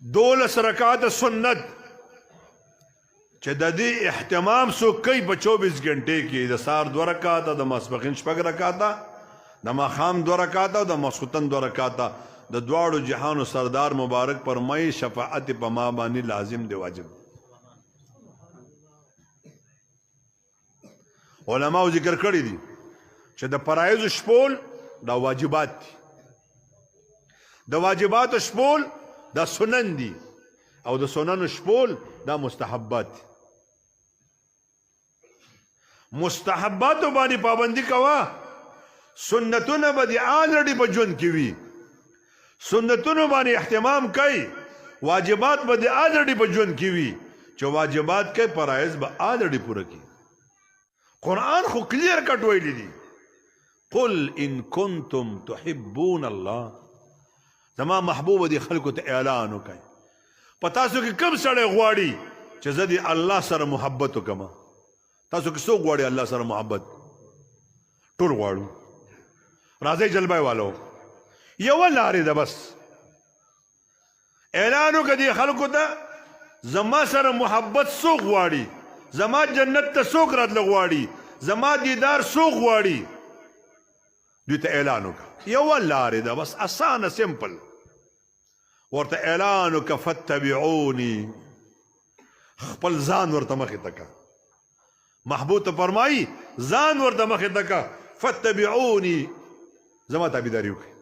12 رکعات سنت چې د دې اهتمام څوک کوي په 24 غنټې کې، د سهار 2 رکعاته، د ماسپښین 6 رکعاته، د ماښام 2 رکعاته او د ماسخوتن 2 رکعاته، د دواړو جهانو سردار مبارک فرمایي شفاعت په ما باندې لازم دی، واجب. علماء ذکر کړی دي چې د فرایض شپول دا واجبات دي، د واجبات شپول دا سنن دي، او د سنن شپول دا مستحبات دي. مستحبات باندې پابندي کوا، سنتونه به دي آلریډي په ژوند کې وي، سنتونو باندې اهتمام کوي، واجبات به دي آلریډي په ژوند کې وي، چې واجبات کوي فرایض به آلریډي پوره کوي. قرآن خو کلیر کټ ویلی دي، قل ان کنتم تحبون الله، زما محبوب دي خلکو ته اعلان وکړي په تاسو کې کوم سړی غواړي چې زه دې الله سره محبت وکړم. تاسو کې څوک غواړي الله سره محبت؟ ټول غواړو. راځئ جلبای والو یوه لارې ده، بس اعلان وکړه خلکو ته زما سره محبت څوک غواړي، زما جنت ته څوک راتله غواړي، زما دیدار څوک غواړي، دوی ته اعلان وکړه. یوه لارې ده، بس اسانه سمپل، ورته اعلان وکړه فتبعوني، خپل ځان ورته مخې ته کړه. محبوب ته فرمایي ځان ورته مخې ته کړه فتبعوني، زما تابعداري وکړئ.